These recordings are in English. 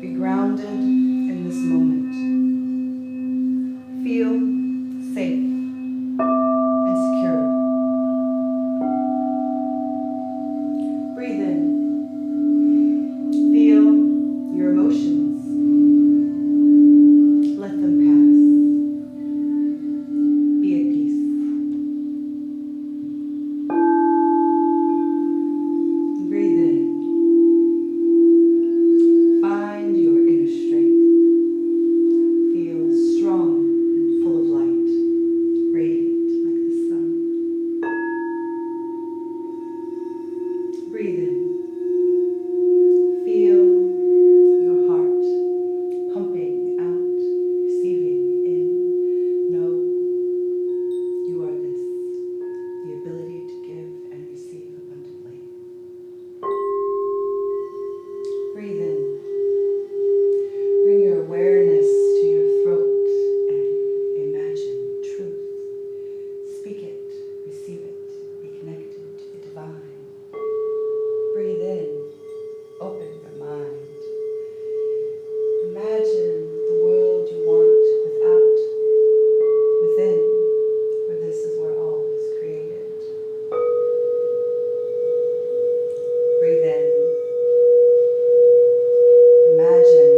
Be grounded in this moment. Feel safe and secure. Breathe in. Feel your emotions. Let them pass. Be at peace. Breathe in. Find your inner strength. Feel strong and full of light, radiant like the sun. Breathe in. Feel your heart pumping out, receiving in. Know you are this, the ability to give and receive abundantly. Breathe in. Bring your awareness to your throat and imagine truth. Speak it, receive it, be connected to the divine. Breathe in, open your mind. Imagine the world you want without, within, for this is where all is created. Breathe in. Imagine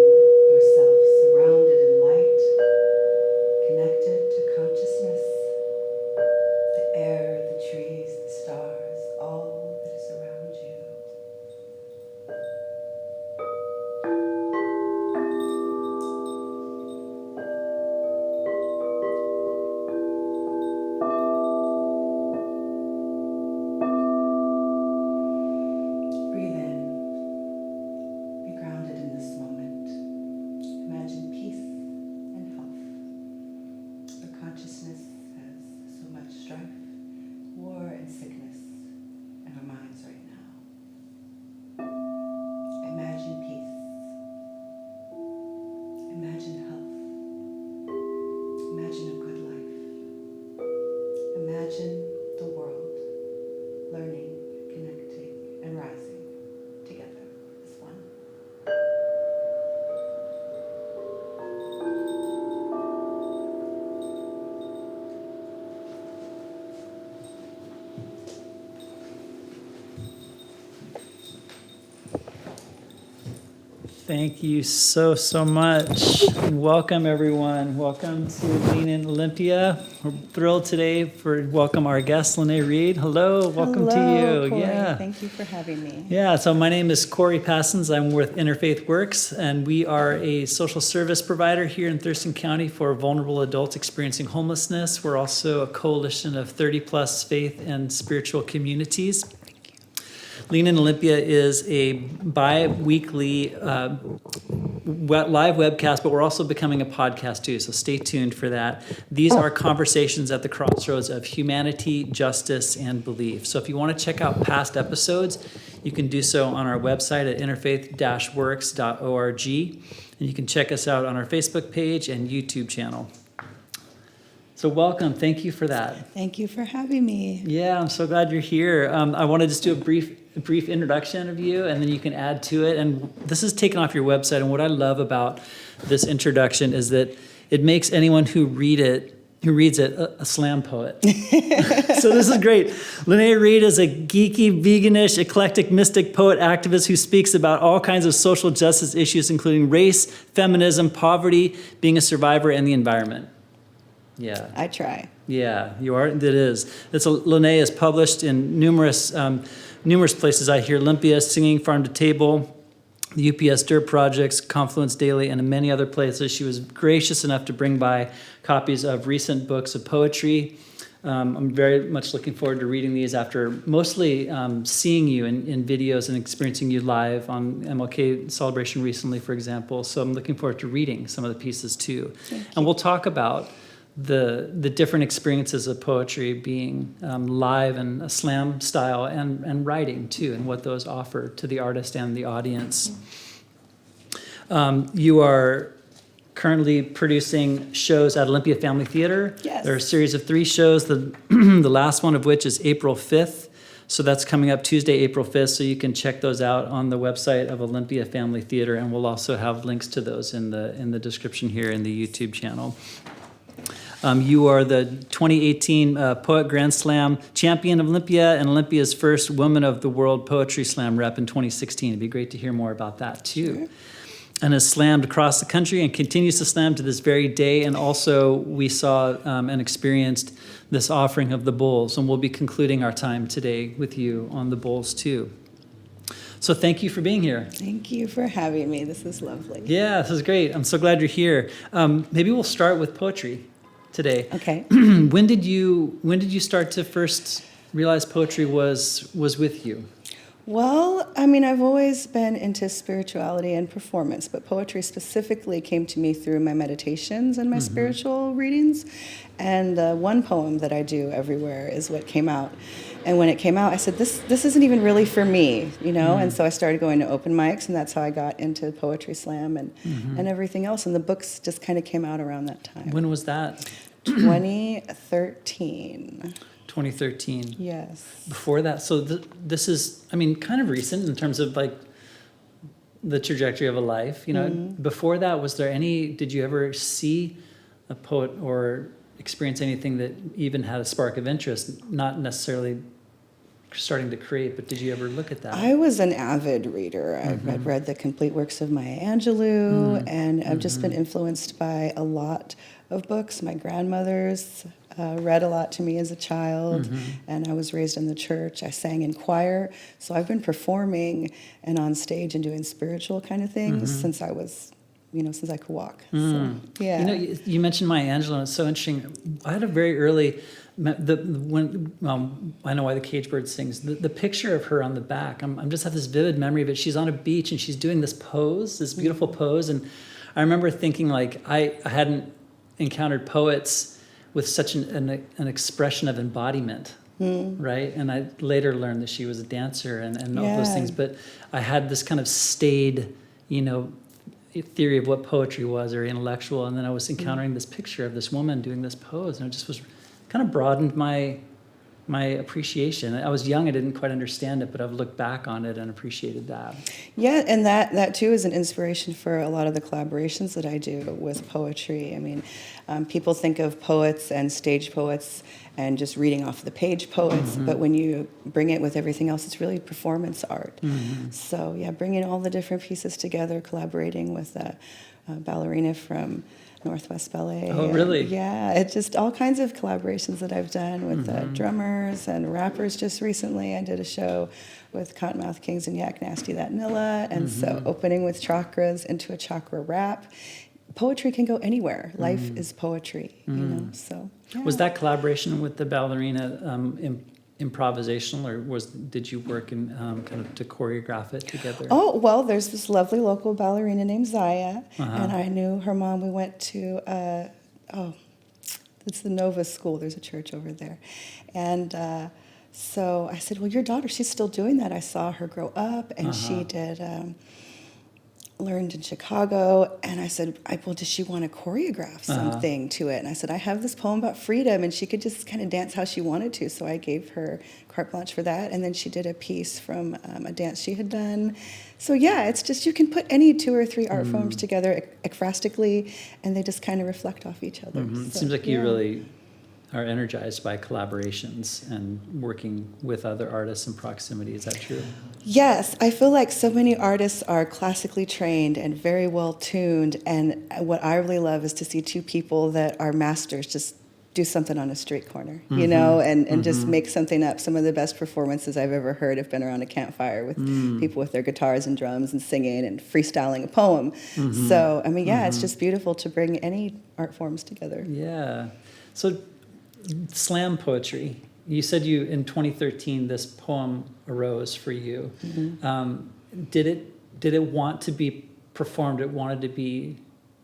yourself surrounded in light, connected to consciousness, the air, the trees, the stars, all that is around you. Breathe in. Be grounded in this moment. Imagine peace and health. Our consciousness has so much strife, war, and sickness in our minds right now. Imagine peace. Imagine health. Imagine a good life. Imagine the world learning, connecting, and rising together as one. Thank you so much. And welcome, everyone. Welcome to Lean in Olympia. We're thrilled today to welcome our guest, Lennee Reid. Hello, welcome to you. Corey. Yeah. Thank you for having me. Yeah, so my name is Corey Passons. I'm with Interfaith Works, and we are a social service provider here in Thurston County for vulnerable adults experiencing homelessness. We're also a coalition of 30 plus faith and spiritual communities. Lean in Olympia is a bi-weekly live webcast, but we're also becoming a podcast too, so stay tuned for that. These are conversations at the crossroads of humanity, justice, and belief. So if you want to check out past episodes, you can do so on our website at interfaith-works.org, and you can check us out on our Facebook page and YouTube channel. So welcome. Thank you for that. Thank you for having me. Yeah, I'm so glad you're here. I want to just do a brief introduction of you, and then you can add to it. And this is taken off your website. And what I love about this introduction is that it makes anyone who reads it a slam poet. So this is great. Lennee Reid is a geeky, veganish, eclectic, mystic poet activist who speaks about all kinds of social justice issues, including race, feminism, poverty, being a survivor, and the environment. Yeah. I try. Yeah, you are. It is. Lennee is published in numerous places. I hear Olympia, Singing Farm to Table, the UPS Dirt Projects, Confluence Daily, and in many other places. She was gracious enough to bring by copies of recent books of poetry. I'm very much looking forward to reading these after mostly seeing you in videos and experiencing you live on MLK Celebration recently, for example. So I'm looking forward to reading some of the pieces too. And we'll talk about the different experiences of poetry being live and a slam style and writing too, and what those offer to the artist and the audience. You are currently producing shows at Olympia Family Theater. Yes. There are a series of 3 shows, the last one of which is April 5th. So that's coming up Tuesday, April 5th. So you can check those out on the website of Olympia Family Theater, and we'll also have links to those in the description here in the YouTube channel. You are the 2018 Poet Grand Slam champion of Olympia and Olympia's first Woman of the World Poetry Slam rep in 2016. It'd be great to hear more about that too. Sure. And has slammed across the country and continues to slam to this very day. And also we saw and experienced this offering of the bowls, and we'll be concluding our time today with you on the bowls too. So thank you for being here. Thank you for having me. This is lovely. Yeah, this is great. I'm so glad you're here. Maybe we'll start with poetry today. Okay. When did you start to first realize poetry was with you? Well, I mean, I've always been into spirituality and performance, but poetry specifically came to me through my meditations and my spiritual readings. And one poem that I do everywhere is what came out. And when it came out, I said, this isn't even really for me, you know? And so I started going to open mics, and that's how I got into Poetry Slam and everything else. And the books just kind of came out around that time. When was that? 2013. 2013. Yes. Before that, so this is, I mean, kind of recent in terms of like the trajectory of a life. You know, before that, did you ever see a poet or experience anything that even had a spark of interest? Not necessarily starting to create, but did you ever look at that? I was an avid reader. I've read the complete works of Maya Angelou, and I've just been influenced by a lot of books. My grandmother's read a lot to me as a child, and I was raised in the church. I sang in choir, so I've been performing and on stage and doing spiritual kind of things since I was, since I could walk. So, yeah. You know, you mentioned Maya Angelou, and it's so interesting. I had a very early, I know why the cage bird sings. The picture of her on the back, I'm just have this vivid memory of it. She's on a beach and she's doing this pose, this beautiful pose, and I remember thinking like I hadn't encountered poets with such an expression of embodiment, right? And I later learned that she was a dancer and all those things. But I had this kind of staid, theory of what poetry was, or intellectual, and then I was encountering this picture of this woman doing this pose, and it just was kind of broadened my appreciation. I was young, I didn't quite understand it, but I've looked back on it and appreciated that. Yeah, and that too is an inspiration for a lot of the collaborations that I do with poetry. I mean, people think of poets and stage poets and just reading off the page poets, but when you bring it with everything else, it's really performance art. So yeah, bringing all the different pieces together, collaborating with a ballerina from Northwest Ballet. Oh, really? Yeah, it's just all kinds of collaborations that I've done with drummers and rappers. Just recently, I did a show with Cottonmouth Kings and Yak Nasty That Nilla, and so opening with chakras into a chakra rap. Poetry can go anywhere. Life is poetry, so. Yeah. Was that collaboration with the ballerina improvisational, or did you work in kind of to choreograph it together? Oh, well, there's this lovely local ballerina named Zaya, and I knew her mom. We went to, it's the Nova School. There's a church over there. And so I said, well, your daughter, she's still doing that. I saw her grow up, and she did... learned in Chicago, and I said, well, does she want to choreograph something to it? And I said, I have this poem about freedom, and she could just kind of dance how she wanted to. So I gave her carte blanche for that, and then she did a piece from a dance she had done. So yeah, it's just, you can put any 2 or 3 art forms together ekphrastically, and they just kind of reflect off each other. It So, seems like you really are energized by collaborations and working with other artists in proximity. Is that true? Yes, I feel like so many artists are classically trained and very well tuned, and what I really love is to see 2 people that are masters just do something on a street corner, and just make something up. Some of the best performances I've ever heard have been around a campfire with people with their guitars and drums and singing and freestyling a poem. So, I mean, it's just beautiful to bring any art forms together. Yeah. So, slam poetry. You said in 2013 this poem arose for you. Did it want to be performed? It wanted to be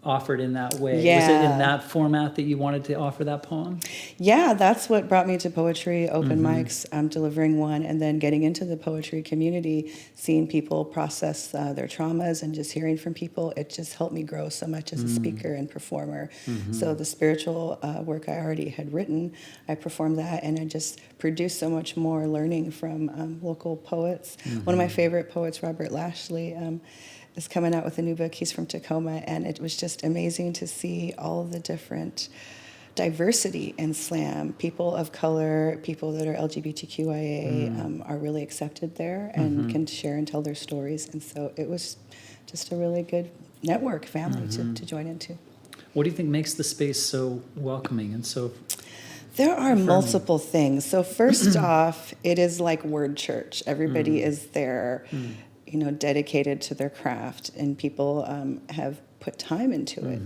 offered in that way. Was it Yeah. in that format that you wanted to offer that poem? Yeah, that's what brought me to poetry, open mics, delivering one, and then getting into the poetry community, seeing people process their traumas and just hearing from people. It just helped me grow so much as a speaker and performer. So the spiritual work I already had written, I performed that, and I just produced so much more learning from local poets. One of my favorite poets, Robert Lashley, is coming out with a new book. He's from Tacoma, and it was just amazing to see all the different diversity in slam. People of color, people that are LGBTQIA are really accepted there and can share and tell their stories. And so it was just a really good network family to join into. What do you think makes the space so welcoming and so There are affirming? multiple things. So first off, it is like word church. Everybody is there, dedicated to their craft, and people have put time into it.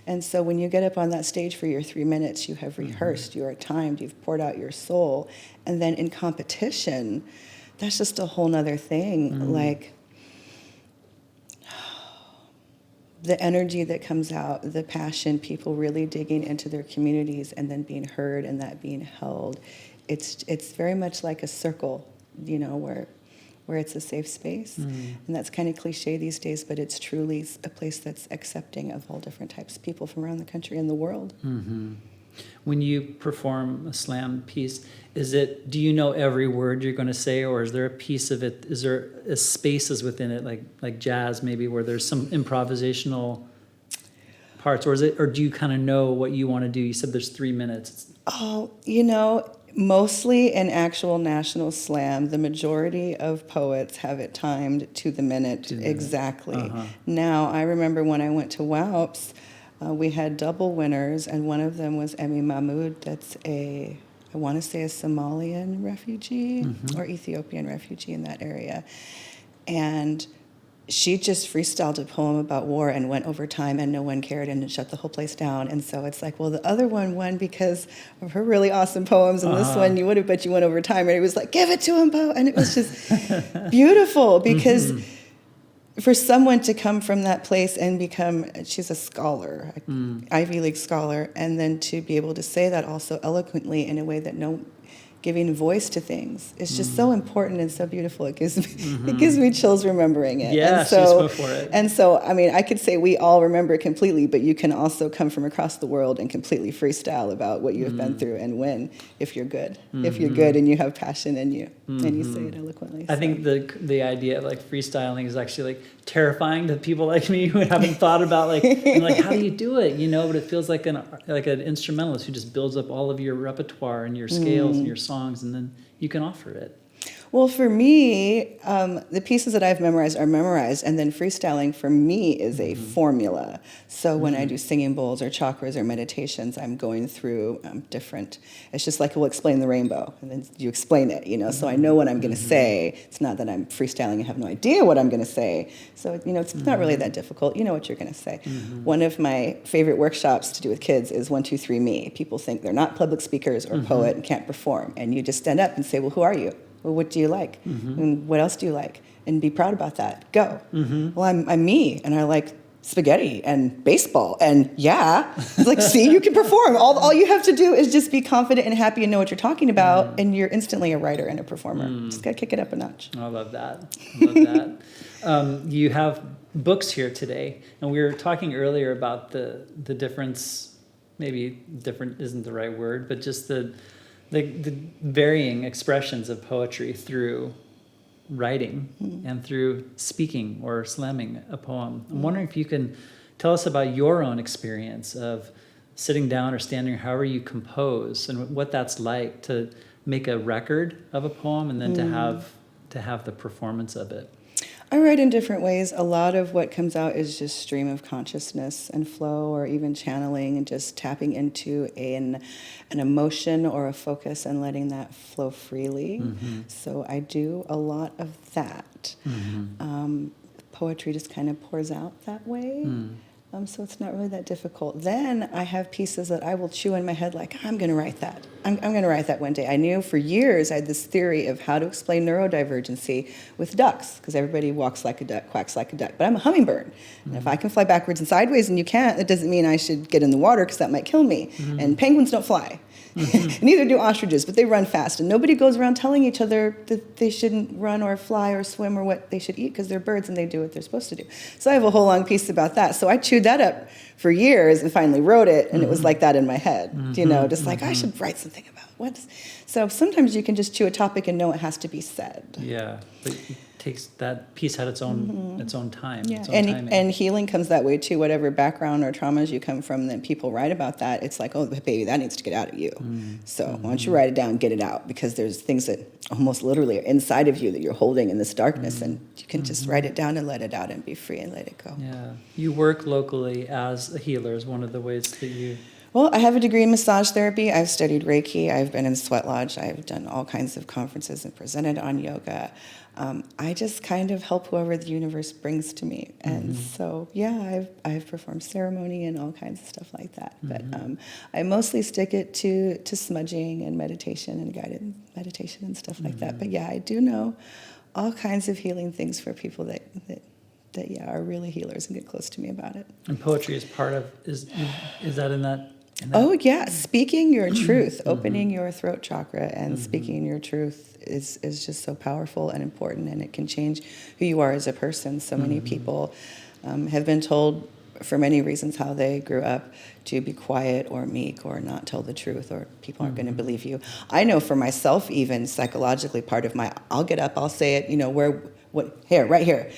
And so when you get up on that stage for your 3 minutes, you have rehearsed, you are timed, you've poured out your soul. And then in competition, that's just a whole nother thing. Like the energy that comes out, the passion, people really digging into their communities and then being heard and that being held. It's very much like a circle, where it's a safe space. And that's kind of cliche these days, but it's truly a place that's accepting of all different types of people from around the country and the world. When you perform a slam piece, do you know every word you're going to say, or is there a piece of it, is there spaces within it, like jazz maybe, where there's some improvisational parts, or do you kind of know what you want to do? You said there's 3 minutes. Oh, mostly in actual national slam, the majority of poets have it timed to the minute exactly. Now, I remember when I went to WAUPS, we had double winners, and one of them was Emi Mahmoud. That's I want to say a Somalian refugee or Ethiopian refugee in that area. And she just freestyled a poem about war and went over time, and no one cared, and it shut the whole place down. And so it's like, well, the other one won because of her really awesome poems, and this one you would have, but you went over time. And it was like, give it to him, Bo. And it was just beautiful because for someone to come from that place and she's a scholar, Ivy League scholar, and then to be able to say that also eloquently in a way that giving voice to things is just so important and so beautiful. It gives me chills remembering it. Yeah, and so, she's for it. And so, I mean, I could say we all remember it completely, but you can also come from across the world and completely freestyle about what you have been through and win if you're good. If you're good and you have passion in you and you say it eloquently. I think the idea of like freestyling is actually like terrifying to people like me who haven't thought about how do you do it? But it feels like an instrumentalist who just builds up all of your repertoire and your scales and your songs, and then you can offer it. Well, for me, the pieces that I've memorized are memorized, and then freestyling for me is a formula. So when I do singing bowls or chakras or meditations, I'm going through different. It's just like we'll explain the rainbow, and then you explain it, So I know what I'm going to say. It's not that I'm freestyling and have no idea what I'm going to say. So it's not really that difficult. You know what you're going to say. One of my favorite workshops to do with kids is 1, 2, 3, me. People think they're not public speakers or poet and can't perform, and you just stand up and say, well, who are you? Well, what do you like? And what else do you like? And be proud about that. Go. Well, I'm me, and I like spaghetti and baseball, and it's like, see, you can perform. All you have to do is just be confident and happy and know what you're talking about, and you're instantly a writer and a performer. Just got to kick it up a notch. I love that. You have books here today, and we were talking earlier about the difference, maybe different isn't the right word, but just the varying expressions of poetry through writing and through speaking or slamming a poem. I'm wondering if you can tell us about your own experience of sitting down or standing, however you compose, and what that's like to make a record of a poem and then to have the performance of it. I write in different ways. A lot of what comes out is just stream of consciousness and flow, or even channeling and just tapping into an emotion or a focus and letting that flow freely. So I do a lot of that. Poetry just kind of pours out that way. So it's not really that difficult. Then I have pieces that I will chew in my head like, I'm going to write that. I'm going to write that one day. I knew for years I had this theory of how to explain neurodivergency with ducks, because everybody walks like a duck, quacks like a duck. But I'm a hummingbird. And if I can fly backwards and sideways and you can't, it doesn't mean I should get in the water because that might kill me. And penguins don't fly. Neither do ostriches, but they run fast. And nobody goes around telling each other that they shouldn't run or fly or swim or what they should eat, because they're birds and they do what they're supposed to do. So I have a whole long piece about that. So I chewed that up for years and finally wrote it, and it was like that in my head, just like, I should write something about what. So sometimes you can just chew a topic and know it has to be said. Yeah, but it takes that piece had its own time. Yeah, its own timing. and healing comes that way too. Whatever background or traumas you come from, then people write about that. It's like, oh, baby, that needs to get out of you. So why don't you write it down and get it out? Because there's things that almost literally are inside of you that you're holding in this darkness, and you can just write it down and let it out and be free and let it go. Yeah, you work locally as a healer is one of the ways that you. Well, I have a degree in massage therapy. I've studied Reiki. I've been in Sweat Lodge. I've done all kinds of conferences and presented on yoga. I just kind of help whoever the universe brings to me. And so, yeah, I've performed ceremony and all kinds of stuff like that. But I mostly stick it to smudging and meditation and guided meditation and stuff like that. But yeah, I do know all kinds of healing things for people that are really healers and get close to me about it. And poetry is part of, is that in that? Oh, yeah. Speaking your truth, opening your throat chakra and speaking your truth is just so powerful and important, and it can change who you are as a person. So many people have been told for many reasons how they grew up to be quiet or meek or not tell the truth, or people aren't going to believe you. I know for myself, even psychologically, part of I'll get up, I'll say it, right here.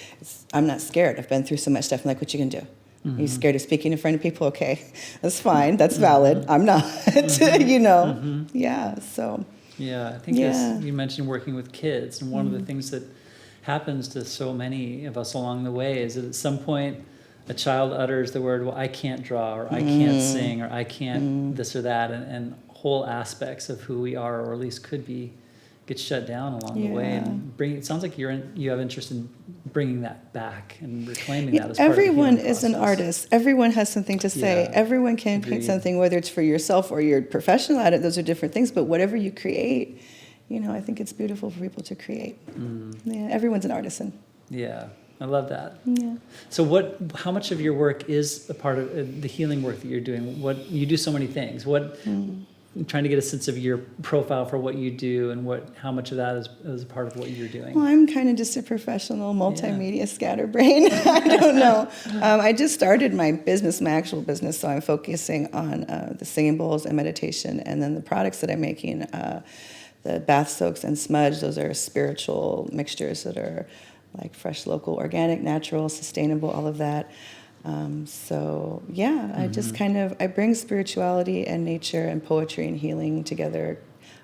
I'm not scared. I've been through so much stuff. I'm like, what you gonna do? Are you scared of speaking in front of people? Okay, that's fine. That's valid. I'm not, Yeah, so. Yeah, I think as you mentioned working with kids, and one of the things that happens to so many of us along the way is that at some point a child utters the word, well, I can't draw, or I can't sing, or I can't this or that, and whole aspects of who we are, or at least could be, get shut down along the way. And it sounds like you have interest in bringing that back and reclaiming that as part of the everyone healing is an process. artist. Everyone has something to say. Yeah. Everyone can Agreed. paint something, whether it's for yourself or you're professional at it. Those are different things. But whatever you create, I think it's beautiful for people to create. Yeah, everyone's an artisan. Yeah, I love that. Yeah. So how much of your work is a part of the healing work that you're doing? You do so many things. I'm trying to get a sense of your profile for what you do, and how much of that is a part of what you're doing. Well, I'm kind of just a professional multimedia scatterbrain. I don't know. I just started my actual business, so I'm focusing on the singing bowls and meditation, and then the products that I'm making, the bath soaks and smudge. Those are spiritual mixtures that are like fresh, local, organic, natural, sustainable, all of that. I just I bring spirituality and nature and poetry and healing together.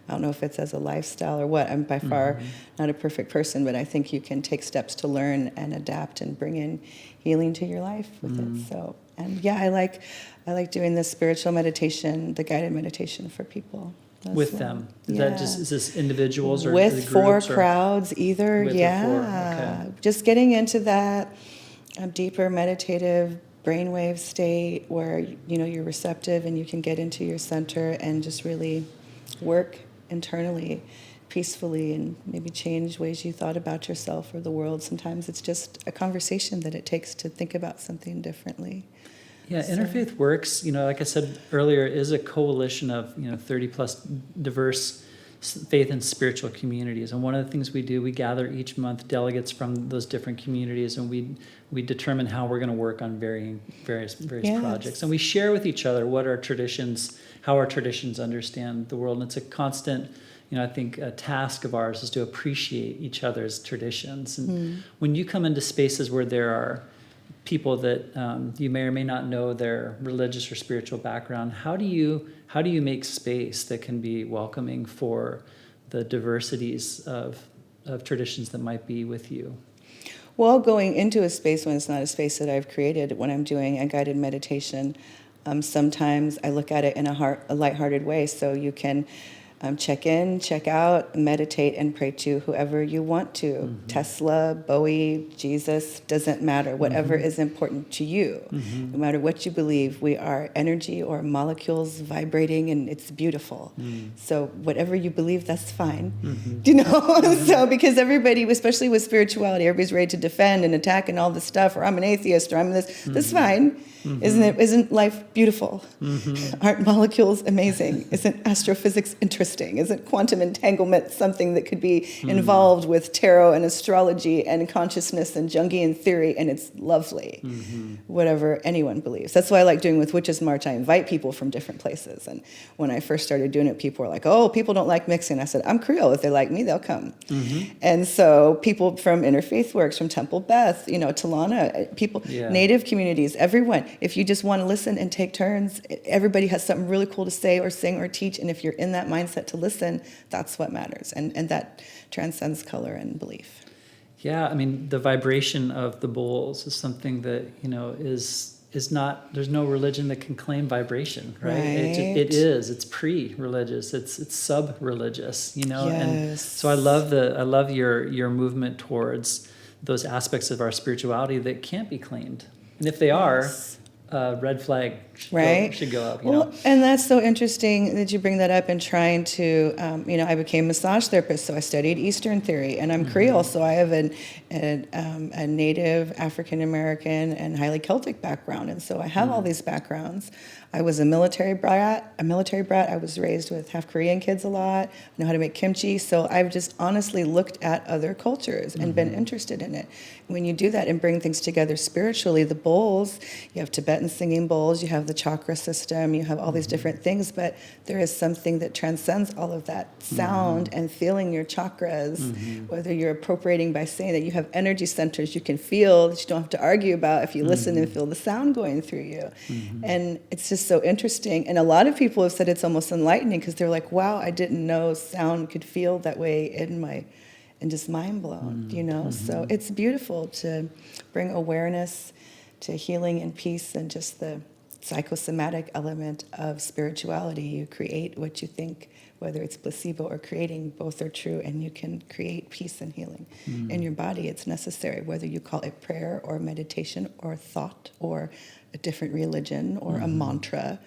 I don't know if it's as a lifestyle or what. I'm by far not a perfect person, but I think you can take steps to learn and adapt and bring in healing to your life with it. So, I like doing the spiritual meditation, the guided meditation for people. With them? Is this individuals or with the four groups, or? crowds either? With Yeah. or four, okay. Just getting into that deeper meditative brainwave state where you're receptive and you can get into your center and just really work internally peacefully and maybe change ways you thought about yourself or the world. Sometimes it's just a conversation that it takes to think about something differently. Yeah, Interfaith Works, like I said earlier, is a coalition of 30 plus diverse faith and spiritual communities. And one of the things we do, we gather each month delegates from those different communities, and we determine how we're going to work on various projects. And we share with each other how our traditions understand the world. And it's a constant, I think a task of ours is to appreciate each other's traditions. And when you come into spaces where there are people that you may or may not know their religious or spiritual background, how do you make space that can be welcoming for the diversities of traditions that might be with you? Well, going into a space when it's not a space that I've created, when I'm doing a guided meditation, sometimes I look at it in a lighthearted way. So you can check in, check out, meditate, and pray to whoever you want to. Tesla, Bowie, Jesus, doesn't matter. Whatever is important to you. No matter what you believe, we are energy or molecules vibrating, and it's beautiful. So whatever you believe, that's fine. You know? So because everybody, especially with spirituality, everybody's ready to defend and attack and all this stuff, or I'm an atheist, or I'm this. That's fine. Isn't life beautiful? Aren't molecules amazing? Isn't astrophysics interesting? Isn't quantum entanglement something that could be involved with tarot and astrology and consciousness and Jungian theory, and it's lovely, whatever anyone believes. That's why I like doing with Witches March. I invite people from different places. And when I first started doing it, people were like, oh, people don't like mixing. I said, I'm Creole. If they like me, they'll come. And so people from Interfaith Works, from Temple Beth, Talana, people, Native communities, everyone. If you just want to listen and take turns, everybody has something really cool to say or sing or teach. And if you're in that mindset to listen, that's what matters. And that transcends color and belief. Yeah, I mean, the vibration of the bowls is something that, is not, there's no religion that can claim vibration, right? It's pre-religious, it's sub-religious, And so I love your movement towards those aspects of our spirituality that can't be claimed. And if they are, red flag should go up. And that's so interesting that you bring that up. And trying to, I became a massage therapist, so I studied Eastern theory, and I'm Creole, so I have a Native African American and highly Celtic background, and so I have all these backgrounds. I was a military brat. I was raised with half Korean kids a lot. I know how to make kimchi. So I've just honestly looked at other cultures and been interested in it. When you do that and bring things together spiritually, the bowls, you have Tibetan singing bowls, you have the chakra system, you have all these different things, but there is something that transcends all of that sound and feeling your chakras, whether you're appropriating by saying that you have energy centers you can feel that you don't have to argue about if you listen and feel the sound going through you. And it's just so interesting. And a lot of people have said it's almost enlightening because they're like, wow, I didn't know sound could feel that way and just mind blown, So it's beautiful to bring awareness to healing and peace and just the psychosomatic element of spirituality. You create what you think, whether it's placebo or creating, both are true, and you can create peace and healing in your body. It's necessary, whether you call it prayer or meditation or thought or a different religion or a mantra.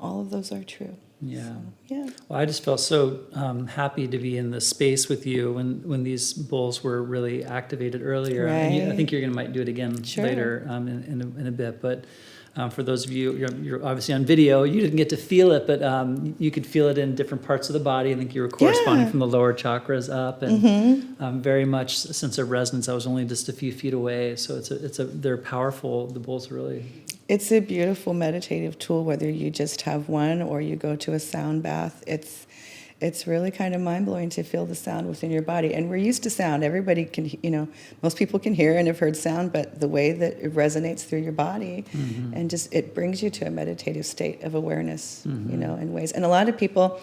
All of those are true. Yeah. So, Well, I just felt so happy to be in the space with you when these bowls were really activated earlier. Right. And I think you're might do it again later in a bit. But for those of you, you're obviously on video. You didn't get to feel it, but you could feel it in different parts of the body. I think you were corresponding from the lower chakras up, and very much a sense of resonance. I was only just a few feet away, so they're powerful. The bowls are really. It's a beautiful meditative tool, whether you just have one or you go to a sound bath. It's really kind of mind-blowing to feel the sound within your body. And we're used to sound. Everybody can, most people can hear and have heard sound, but the way that it resonates through your body and just it brings you to a meditative state of awareness, in ways. And a lot of people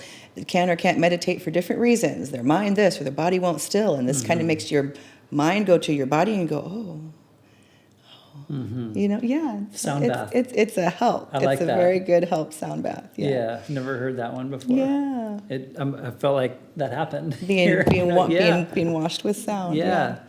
can or can't meditate for different reasons. Their mind this or their body won't still. And this kind of makes your mind go to your body and go, oh. Sound bath. It's a help. I like it's a that. very good help sound bath. Yeah, never heard that one before. Yeah. I felt like that happened. Being washed with sound. Yeah.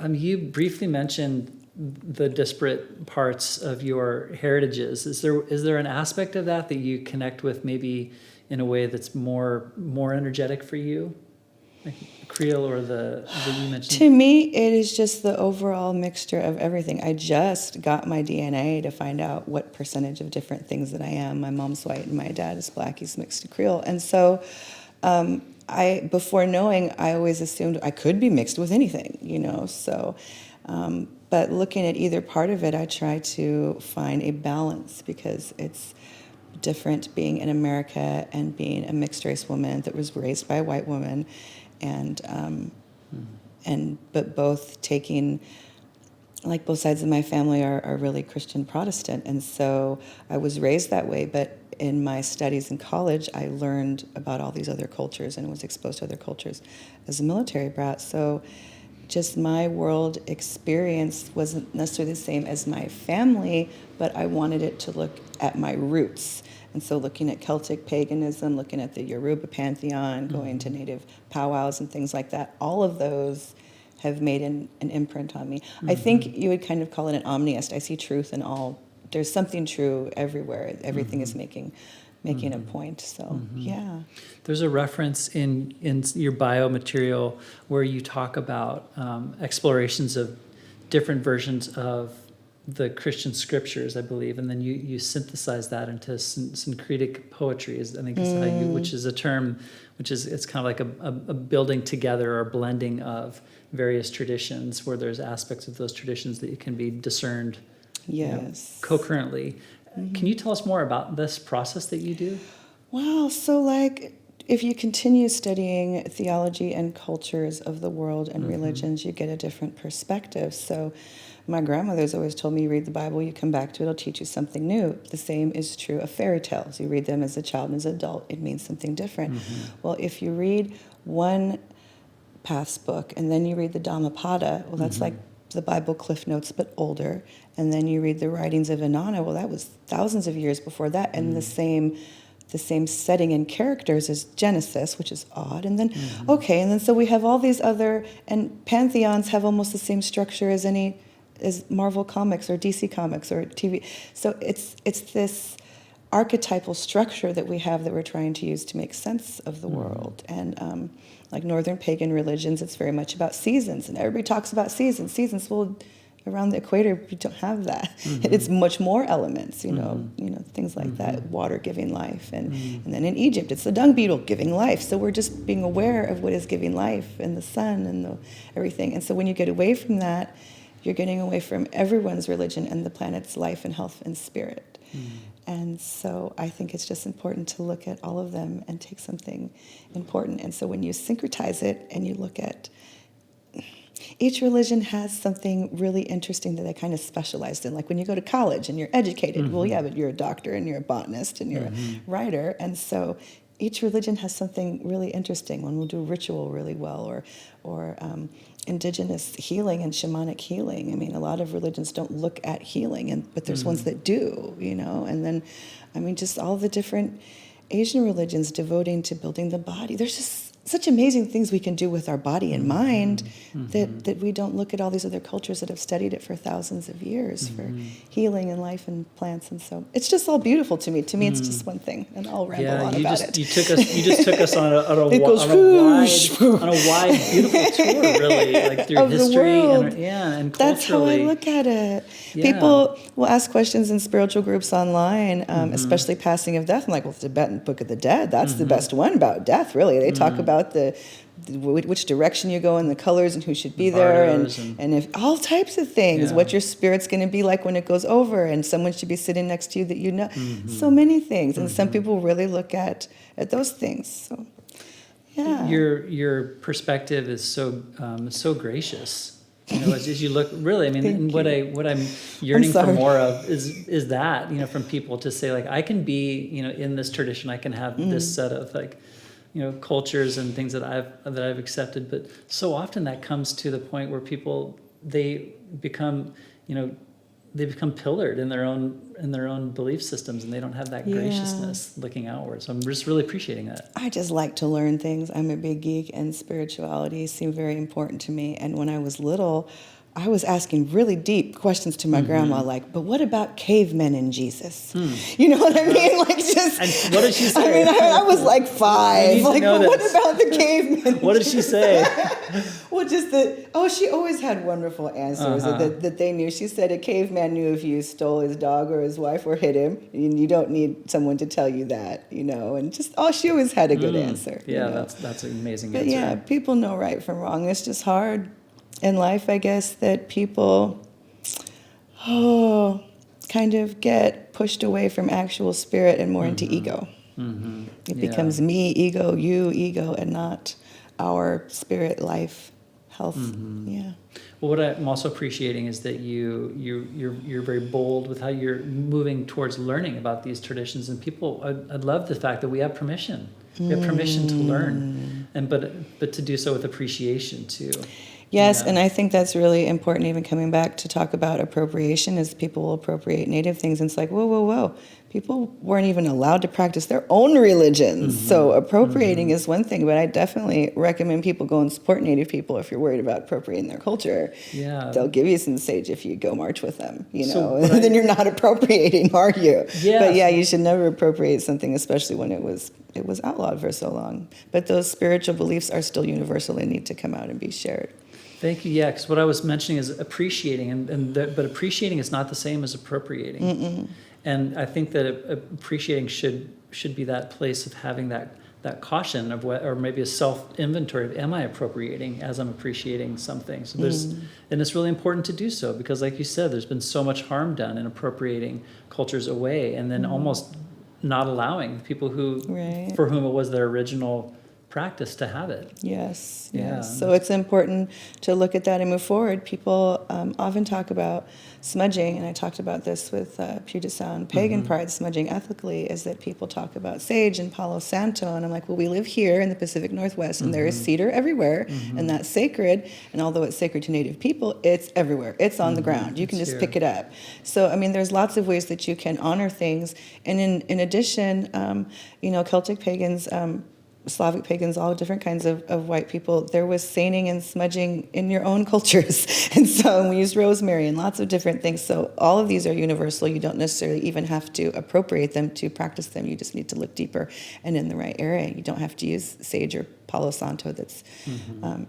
You briefly mentioned the disparate parts of your heritages. Is there an aspect of that you connect with maybe in a way that's more energetic for you? Like Creole or the you mentioned? To me, it is just the overall mixture of everything. I just got my DNA to find out what percentage of different things that I am. My mom's white and my dad is black. He's mixed to Creole. And so before knowing, I always assumed I could be mixed with anything, So, but looking at either part of it, I try to find a balance because it's different being in America and being a mixed race woman that was raised by a white woman. But both taking, like both sides of my family are really Christian Protestant, and so I was raised that way. But in my studies in college, I learned about all these other cultures and was exposed to other cultures as a military brat. So just my world experience wasn't necessarily the same as my family, but I wanted it to look at my roots And so looking at Celtic paganism, looking at the Yoruba pantheon, going to native powwows and things like that, all of those have made an imprint on me. I think you would kind of call it an omniist. I see truth in all. There's something true everywhere. Everything is making a point. So yeah. There's a reference in your bio material where you talk about explorations of different versions of the Christian scriptures, I believe, and then you synthesize that into syncretic poetry, is how you, which is a term, it's kind of like a building together or blending of various traditions, where there's aspects of those traditions that can be discerned, co-currently. Can you tell us more about this process that you do? Wow, so like if you continue studying theology and cultures of the world and religions, you get a different perspective. So my grandmother's always told me, you read the Bible, you come back to it, it'll teach you something new. The same is true of fairy tales. You read them as a child and as an adult, it means something different. Well, if you read one path's book and then you read the Dhammapada, well, that's like the Bible Cliff Notes, but older. And then you read the writings of Inanna, well, that was thousands of years before that, and the same setting and characters as Genesis, which is odd. And then, and then so we have all these other, and pantheons have almost the same structure as Marvel Comics or DC Comics or TV. So it's this archetypal structure that we have that we're trying to use to make sense of the world. And like Northern pagan religions, it's very much about seasons, and everybody talks about seasons. Well, around the equator, we don't have that. It's much more elements, you know, things like that, water giving life, and then in Egypt, it's the dung beetle giving life. So we're just being aware of what is giving life, and the sun, and everything. And so when you get away from that, you're getting away from everyone's religion and the planet's life and health and spirit. And so I think it's just important to look at all of them and take something important. And so when you syncretize it and you look at, each religion has something really interesting that they kind of specialized in. Like when you go to college and you're educated, well, yeah, but you're a doctor and you're a botanist and you're a writer. And so each religion has something really interesting. One will do ritual really well, or indigenous healing and shamanic healing. I mean, a lot of religions don't look at healing, but there's ones that do, And then, just all the different Asian religions devoting to building the body. There's just such amazing things we can do with our body and mind that we don't look at all these other cultures that have studied it for thousands of years for healing and life and plants. And so it's just all beautiful to me. To me, it's just one thing, and I'll ramble on about it. You just took us on a wide, beautiful tour, really, like through of history and culturally. That's how I look at it. Yeah. People will ask questions in spiritual groups online, especially passing of death. I'm like, well, the Tibetan Book of the Dead, that's the best one about death, really. They talk about which direction you go and the colors and who should be there and if all types of things, what your spirit's going to be like when it goes over, and someone should be sitting next to you that you know. So many things, and some people really look at those things. So, yeah. Your perspective is so gracious. As you look, really, and what I'm yearning for more of is that, from people to say, like, I can be, in this tradition, I can have this set of cultures and things that I've accepted, but so often that comes to the point where people they become pillared in their own belief systems, and they don't have that graciousness looking outward. So I'm just really appreciating that. I just like to learn things. I'm a big geek, and spirituality seemed very important to me. And when I was little, I was asking really deep questions to my grandma, like, but what about cavemen and Jesus? You know what I mean? Like, just. And what did she say? I was like 5. Like, what about the cavemen? What did she say? Well, she always had wonderful answers that they knew. She said a caveman knew if you stole his dog or his wife or hit him, and you don't need someone to tell you that, and just, she always had a good answer. Yeah, that's an amazing answer. But yeah, people know right from wrong. It's just hard in life, I guess, that people, kind of get pushed away from actual spirit and more into ego. It becomes me, ego, you, ego, and not our spirit, life, health. Yeah. Well, what I'm also appreciating is that you're very bold with how you're moving towards learning about these traditions, and people. I love the fact that we have permission. We have permission to learn, but to do so with appreciation too. Yes, Yeah. and I think that's really important, even coming back to talk about appropriation, is people will appropriate Native things. And it's like, whoa, whoa, whoa. People weren't even allowed to practice their own religions. So appropriating is one thing, but I definitely recommend people go and support Native people if you're worried about appropriating their culture. Yeah. They'll give you some sage if you go march with them, you So, know. but Then you're not appropriating, are you? Yeah. But yeah, you should never appropriate something, especially when it was outlawed for so long. But those spiritual beliefs are still universal and need to come out and be shared. Thank you. Yeah, because what I was mentioning is appreciating, but appreciating is not the same as appropriating. Mm-mm. And I think that appreciating should be that place of having that caution of what, or maybe a self inventory of, am I appropriating as I'm appreciating something? So and it's really important to do so, because like you said, there's been so much harm done in appropriating cultures away, and then almost not allowing people who, Right. for whom it was their original practice to have it. Yes, Yeah. yes. So it's important to look at that and move forward. People often talk about smudging, and I talked about this with Puget Sound Pagan Pride. Smudging ethically is that people talk about sage and Palo Santo, and I'm like, well, we live here in the Pacific Northwest, and there is cedar everywhere, and that's sacred. And although it's sacred to Native people, it's everywhere. It's on the ground. You can It's just here. pick it up. So I mean, there's lots of ways that you can honor things. And in addition, Celtic pagans. Slavic pagans, all different kinds of white people, there was sainting and smudging in your own cultures. And so we used rosemary and lots of different things. So all of these are universal. You don't necessarily even have to appropriate them to practice them. You just need to look deeper and in the right area. You don't have to use sage or Palo Santo that's,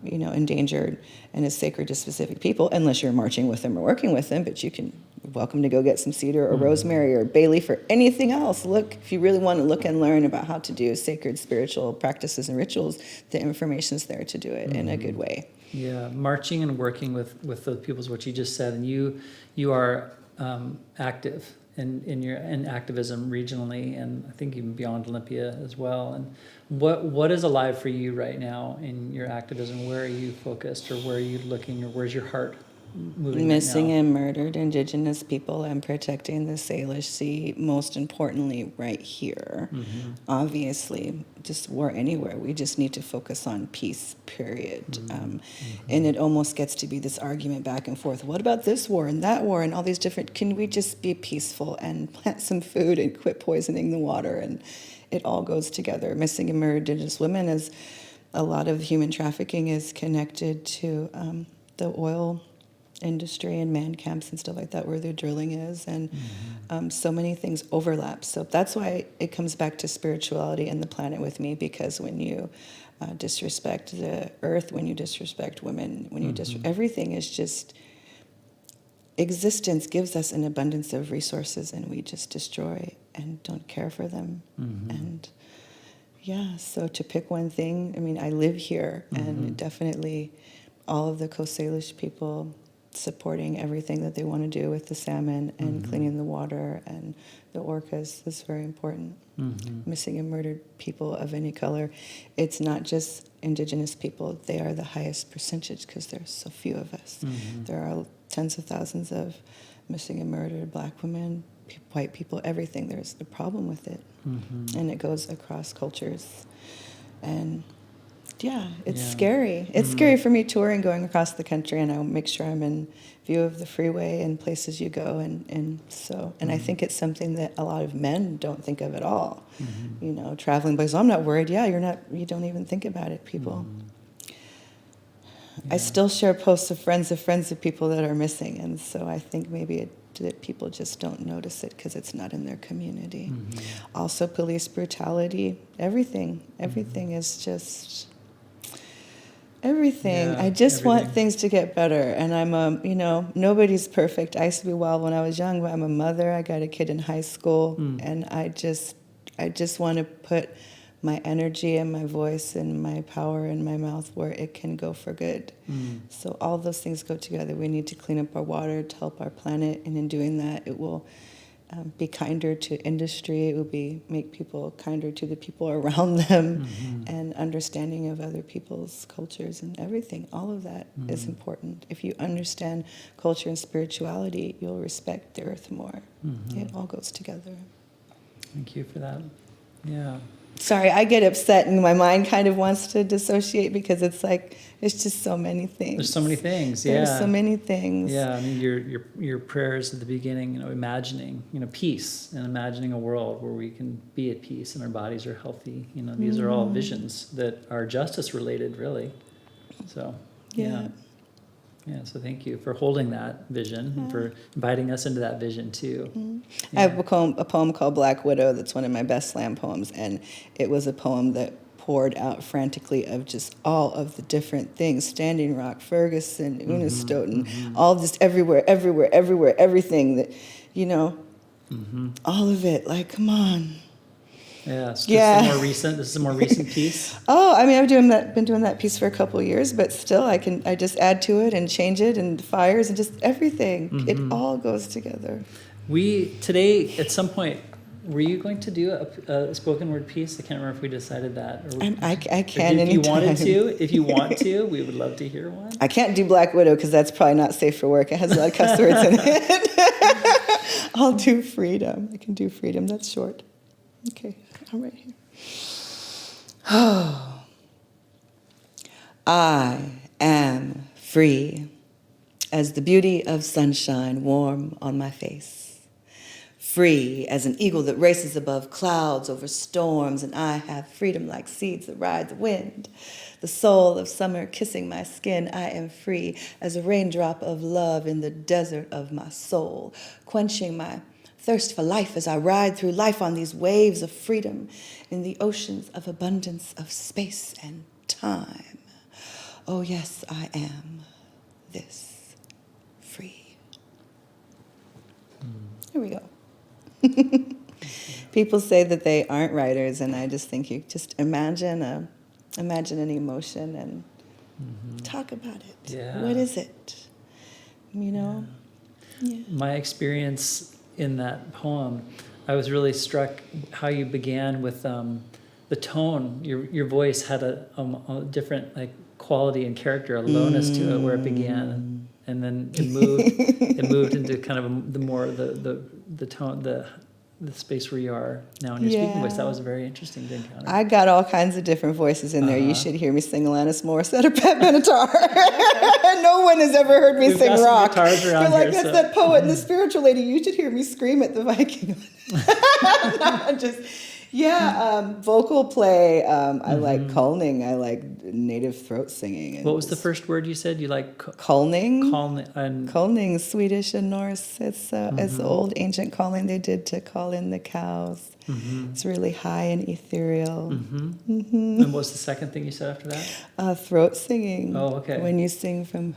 endangered and is sacred to specific people, unless you're marching with them or working with them. But you can, welcome to go get some cedar or rosemary or bay leaf or anything else. Look, if you really want to look and learn about how to do sacred spiritual practices and rituals, the information's there to do it in a good way. Yeah, marching and working with the people is what you just said, and you are active in activism regionally, and I think even beyond Olympia as well. And what is alive for you right now in your activism? Where are you focused, or where are you looking, or where's your heart moving Missing right now? and murdered Indigenous people and protecting the Salish Sea, most importantly, right here. Obviously, just war anywhere. We just need to focus on peace, period. And it almost gets to be this argument back and forth. What about this war and that war and all these different... Can we just be peaceful and plant some food and quit poisoning the water? And it all goes together. Missing and murdered Indigenous women, is a lot of human trafficking is connected to the oil industry and man camps and stuff like that, where the drilling is, and so many things overlap. So that's why it comes back to spirituality and the planet with me, because when you disrespect the earth, when you disrespect women, when you everything is just... Existence gives us an abundance of resources, and we just destroy and don't care for them. And yeah, so to pick one thing, I mean, I live here, and definitely all of the Coast Salish people supporting everything that they want to do with the salmon and cleaning the water and the orcas is very important. Missing and murdered people of any color. It's not just Indigenous people. They are the highest percentage because there's so few of us. There are tens of thousands of missing and murdered Black women, white people, everything. There's a problem with it. And it goes across cultures. And yeah, it's scary. It's scary for me touring, going across the country, and I make sure I'm in view of the freeway and places you go, and I think it's something that a lot of men don't think of at all. Traveling places. I'm not worried. Yeah, you're not. You don't even think about it. People. I still share posts of friends of people that are missing, and so I think maybe that people just don't notice it because it's not in their community. Also, police brutality. Everything is just. Everything. Yeah, I just want everything. things to get better. And I'm nobody's perfect. I used to be wild when I was young, but I'm a mother. I got a kid in high school, and I just want to put my energy and my voice and my power in my mouth where it can go for good. So all those things go together. We need to clean up our water to help our planet, and in doing that, it will be kinder to industry. It will make people kinder to the people around them, and understanding of other people's cultures and everything. All of that is important. If you understand culture and spirituality, you'll respect the earth more. It all goes together. Thank you for that. Yeah. Sorry, I get upset and my mind kind of wants to dissociate because it's like, it's just so many things. There's so many things. Yeah. There's so many things. Yeah. I mean, your prayers at the beginning, imagining, peace and imagining a world where we can be at peace and our bodies are healthy. These are all visions that are justice related, really. So, yeah. Yeah, so thank you for holding that vision and for inviting us into that vision too. I have a poem called Black Widow that's one of my best slam poems, and it was a poem that poured out frantically of just all of the different things, Standing Rock, Ferguson, Unistoten, all just everywhere, everything that, all of it, like, come on. Yeah, so this is a more recent piece. Oh, I mean, I've been doing that piece for a couple of years, but still I just add to it and change it and fires and just everything. It all goes together. Today, at some point, were you going to do a spoken word piece? I can't remember if we decided that. I can if you anytime. If you want to, we would love to hear one. I can't do Black Widow because that's probably not safe for work. It has a lot of cuss words in it. I'll do Freedom. I can do Freedom. That's short. Okay, I'm right here. Oh, I am free as the beauty of sunshine warm on my face. Free as an eagle that races above clouds over storms, and I have freedom like seeds that ride the wind. The soul of summer kissing my skin, I am free as a raindrop of love in the desert of my soul, quenching my thirst for life as I ride through life on these waves of freedom in the oceans of abundance of space and time. Oh yes, I am this free. Here we go. People say that they aren't writers, and I just think you just imagine an emotion and talk about it. Yeah. What is it? Yeah. My experience in that poem, I was really struck how you began with the tone. Your voice had a different quality and character, a lowness to it where it began, and then it moved. It moved into kind of the tone, the space where you are now in your speaking voice. That was very interesting to encounter. I got all kinds of different voices in there. You should hear me sing Alanis Morissette or Pat Benatar. No one has ever heard me We've sing got some rock. guitars around You're like, here, that's so. that poet and the spiritual lady. You should hear me scream at the Viking. Vocal play. I like culning. I like native throat singing. And What was the first word you said? You like culning? Culning. Culning, Swedish and Norse. It's the old ancient calling they did to call in the cows. It's really high and ethereal. And what was the second thing you said after that? Throat singing. Oh, okay. When you sing from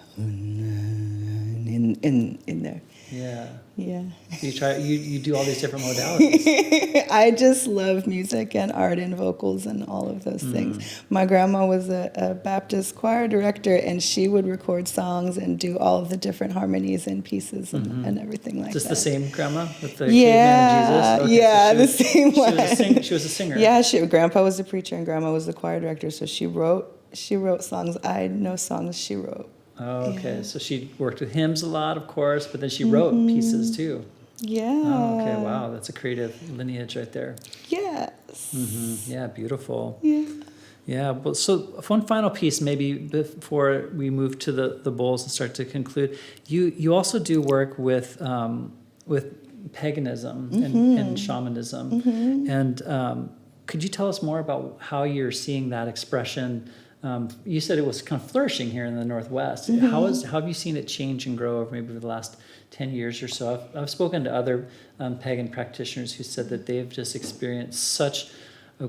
in there. Yeah. Yeah. You do all these different modalities. I just love music and art and vocals and all of those things. My grandma was a Baptist choir director, and she would record songs and do all of the different harmonies and pieces and everything like Just that. the same grandma with the caveman and Jesus? Okay, The same one. She was a singer. Yeah, Grandpa was the preacher and Grandma was the choir director, so she wrote songs. I know songs she wrote. Oh, okay. Yeah. So she worked with hymns a lot, of course, but then she wrote pieces too. Yeah. Oh, okay. Wow. That's a creative lineage right there. Yes. Yeah. Beautiful. Yeah. Yeah. Well, so one final piece, maybe before we move to the bowls and start to conclude. You also do work with paganism and shamanism, and could you tell us more about how you're seeing that expression? You said it was kind of flourishing here in the Northwest. How have you seen it change and grow over maybe the last 10 years or so? I've spoken to other pagan practitioners who said that they've just experienced such a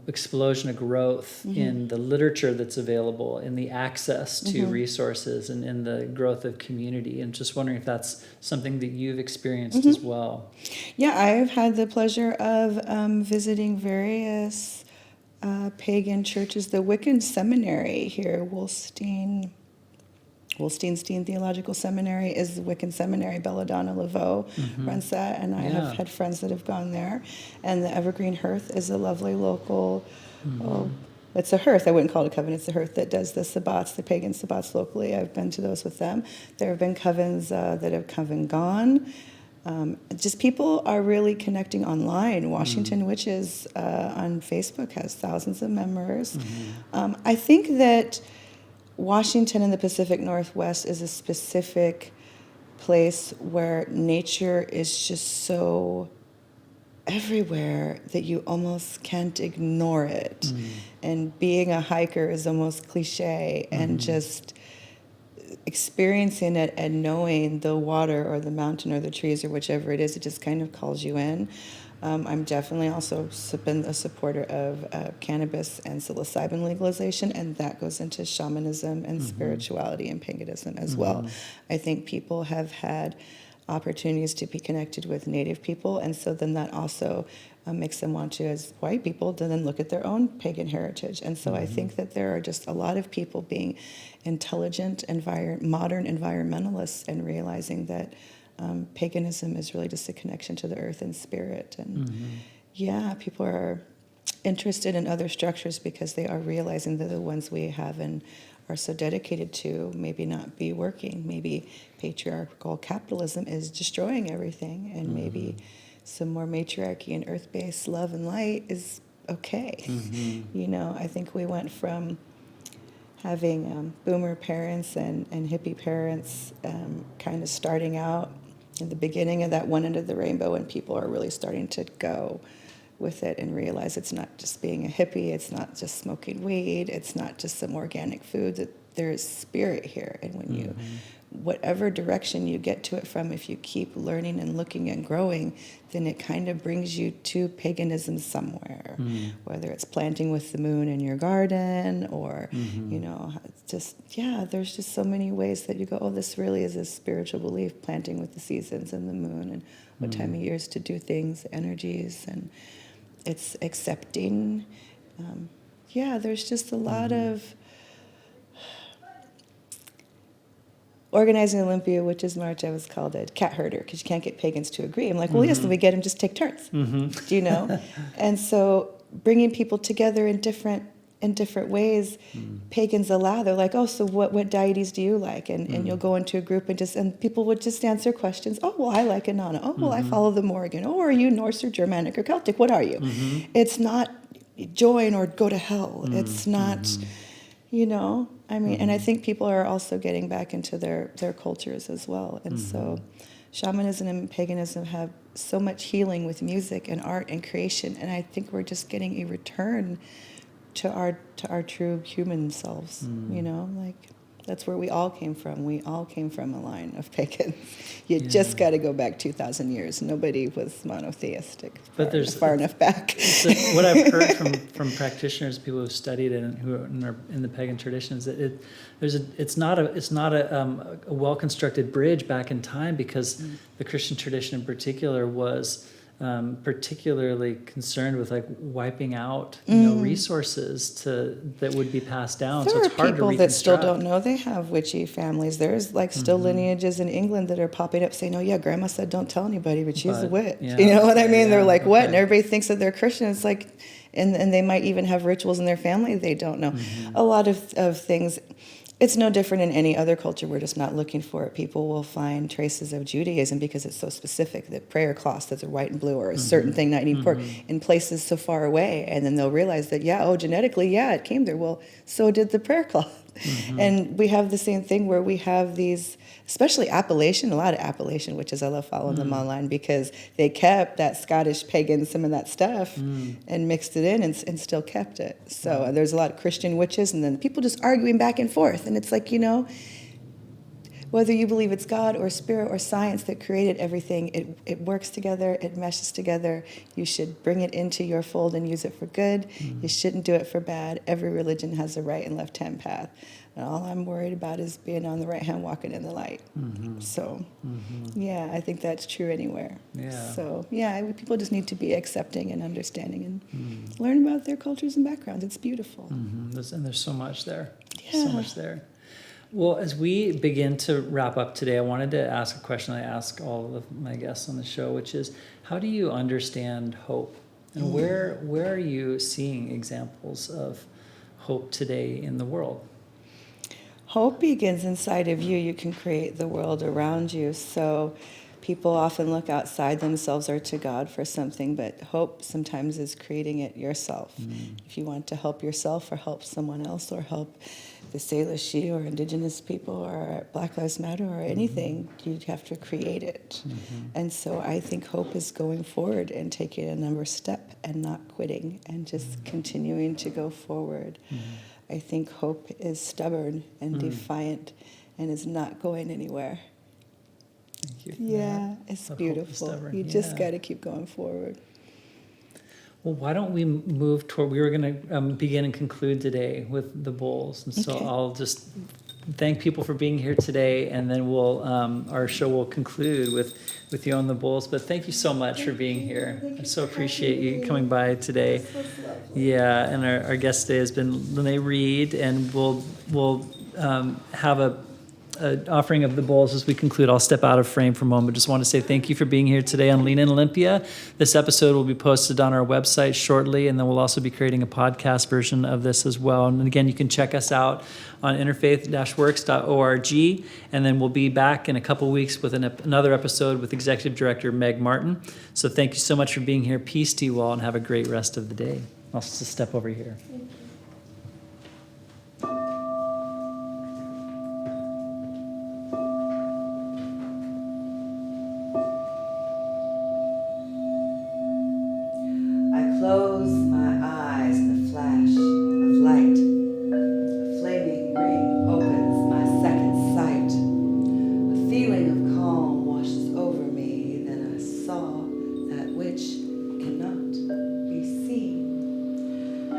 explosion of growth in the literature that's available, in the access to resources, and in the growth of community. And just wondering if that's something that you've experienced as well. Yeah, I've had the pleasure of visiting various pagan churches. The Wiccan Seminary here, Wolstenstein Theological Seminary is the Wiccan Seminary. Belladonna Laveau runs that, and I have had friends that have gone there. And the Evergreen Hearth is a lovely local, it's a hearth, I wouldn't call it a coven, it's a hearth that does the sabbats, the pagan sabbats locally. I've been to those with them. There have been covens that have come and gone. Just people are really connecting online. Washington Witches on Facebook has thousands of members. I think that Washington and the Pacific Northwest is a specific place where nature is just so everywhere that you almost can't ignore it. And being a hiker is almost cliche, and just experiencing it and knowing the water or the mountain or the trees or whichever it is, it just kind of calls you in. I'm definitely also been a supporter of cannabis and psilocybin legalization, and that goes into shamanism and spirituality and paganism as well. I think people have had opportunities to be connected with Native people, and so then that also makes them want to, as white people, to then look at their own pagan heritage. And so I think that there are just a lot of people being intelligent, modern environmentalists, and realizing that paganism is really just a connection to the earth and spirit. And yeah, people are interested in other structures because they are realizing that the ones we have and are so dedicated to maybe not be working. Maybe patriarchal capitalism is destroying everything, and maybe some more matriarchy and earth-based love and light is okay. You know, I think we went from having boomer parents and hippie parents kind of starting out in the beginning of that one end of the rainbow, and people are really starting to go with it and realize it's not just being a hippie, it's not just smoking weed, it's not just some organic food, that there is spirit here. And when you, whatever direction you get to it from, if you keep learning and looking and growing, then it kind of brings you to paganism somewhere, whether it's planting with the moon in your garden or, you know, just, yeah, there's just so many ways that you go, oh, this really is a spiritual belief, planting with the seasons and the moon and what time of years to do things, energies, and it's accepting. Yeah, there's just a lot of organizing Olympia, which is March, I was called a cat herder because you can't get pagans to agree. I'm like, well, yes, then we get them, just take turns. Do you know? And so bringing people together in different ways, pagans allow. They're like, oh, so what deities do you like? And you'll go into a group and people would just answer questions. Oh, well, I like Inanna. Oh, well, I follow the Morrigan. Oh, are you Norse or Germanic or Celtic? What are you? It's not join or go to hell. It's not, you know, I mean, and I think people are also getting back into their cultures as well. And so shamanism and paganism have so much healing with music and art and creation. And I think we're just getting a return to our true human selves, you know, like that's where we all came from. We all came from a line of pagans. You just got to go back 2,000 years. Nobody was monotheistic far enough back. So what I've heard from practitioners, people who've studied it and who are in the pagan traditions, that it's not a well-constructed bridge back in time, because the Christian tradition in particular was particularly concerned with like wiping out resources that would be passed down. There so it's are hard people to that still don't know they have witchy families. There's like still lineages in England that are popping up saying, oh yeah, grandma said don't tell anybody, but she's a witch. Yeah. You know what I mean? They're like, what? And everybody thinks that they're Christian. It's like, and they might even have rituals in their family they don't know. A lot of things. It's no different in any other culture. We're just not looking for it. People will find traces of Judaism because it's so specific. The prayer cloths that are white and blue, or a certain thing not eating pork, in places so far away. And then they'll realize that, genetically, it came there. Well, so did the prayer cloth. And we have the same thing where we have these, especially Appalachian, a lot of Appalachian witches. I love following them online because they kept that Scottish pagan, some of that stuff, and mixed it in and still kept it. So there's a lot of Christian witches, and then people just arguing back and forth. And it's like, you know, whether you believe it's God or spirit or science that created everything, it works together, it meshes together. You should bring it into your fold and use it for good. You shouldn't do it for bad. Every religion has a right and left-hand path. And all I'm worried about is being on the right hand, walking in the light. So, yeah, I think that's true anywhere. Yeah. So, yeah, people just need to be accepting and understanding and learn about their cultures and backgrounds. It's beautiful. And there's so much there. Yeah. So much there. Well, as we begin to wrap up today, I wanted to ask a question I ask all of my guests on the show, which is, how do you understand hope? And where are you seeing examples of hope today in the world? Hope begins inside of you. You can create the world around you. So people often look outside themselves or to God for something, but hope sometimes is creating it yourself. If you want to help yourself or help someone else or help the Salish or Indigenous people or Black Lives Matter or anything, you have to create it. And so I think hope is going forward and taking another step and not quitting and just continuing to go forward. I think hope is stubborn and defiant and is not going anywhere. Thank you for Yeah, that. it's That hope is beautiful. stubborn. You just Yeah. got to keep going forward. Well, why don't we move toward, we were going to begin and conclude today with the bowls. And so Okay. I'll just thank people for being here today, and then we'll, our show will conclude with you on the bowls. But thank you so much for being here. I so appreciate you coming by today. Yeah, and our guest today has been Lennee Reid, and we'll have a offering of the bowls as we conclude. I'll step out of frame for a moment. Just want to say thank you for being here today on Lean In Olympia. This episode will be posted on our website shortly, and then we'll also be creating a podcast version of this as well. And again, you can check us out on interfaith-works.org, and then we'll be back in a couple weeks with another episode with Executive Director Meg Martin. So thank you so much for being here. Peace to you all, and have a great rest of the day. I'll just step over here. Close my eyes in the flash of light. A flaming ring opens my second sight. A feeling of calm washes over me. Then I saw that which cannot be seen.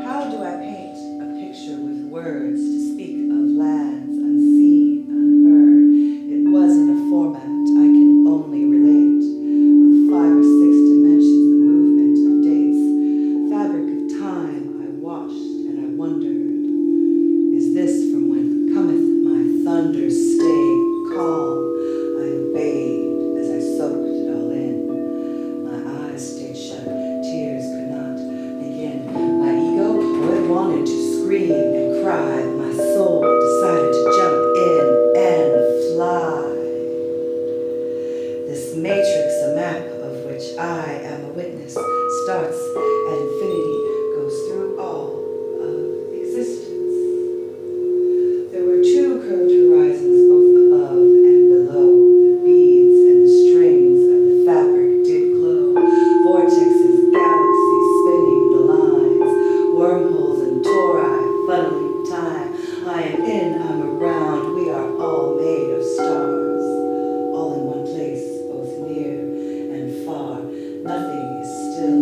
How do I paint a picture with words to speak of lands unseen, unheard? It wasn't a format I can only relate. With 5 or 6 dimensions, the movement of dates. Fabric of time I watched and I wondered, is this from when cometh my thunders stay calm? I obeyed as I soaked it all in. My eyes stayed shut, tears could not begin. My ego, it wanted to scream and cry. My soul decided to jump in and fly. This matrix, a map of which I am a witness, starts at infinity, goes through all of existence. There were 2 curved horizons, both above and below. The beads and the strings of the fabric did glow. Vortexes, galaxies spinning the lines, wormholes and tori funneling time. I am in, I'm around, we are all made of stars. All in one place, both near and far. Nothing is still.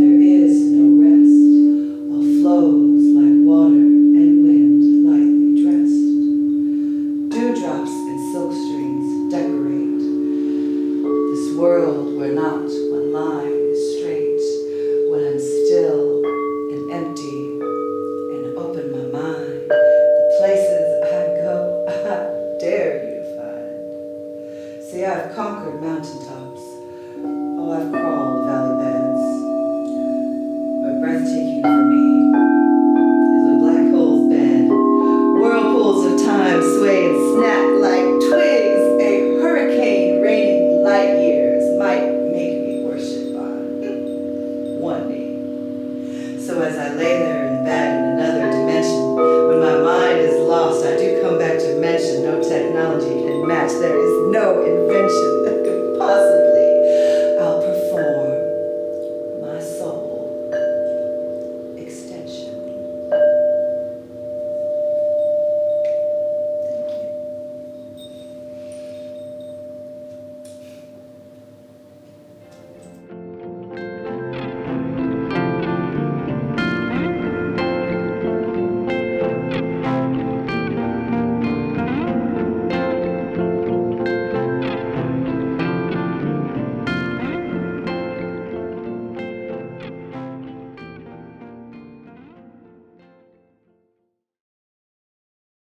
There is no rest. All flows like water and wind, lightly dressed. Dewdrops and silk strings decorate this world where not one line is straight. When I'm still and empty and open my mind, the places I go, I dare you to find. See, I've conquered mountaintops. Oh, I've crawled valley beds. But breathtaking for me is when black holes bend. Whirlpools of time sway and snap like twigs. A hurricane raining light years might make me worship on one knee. So as I lay there in bed in another dimension, when my mind is lost, I do come back to mention no technology can match. There is no invention that could possibly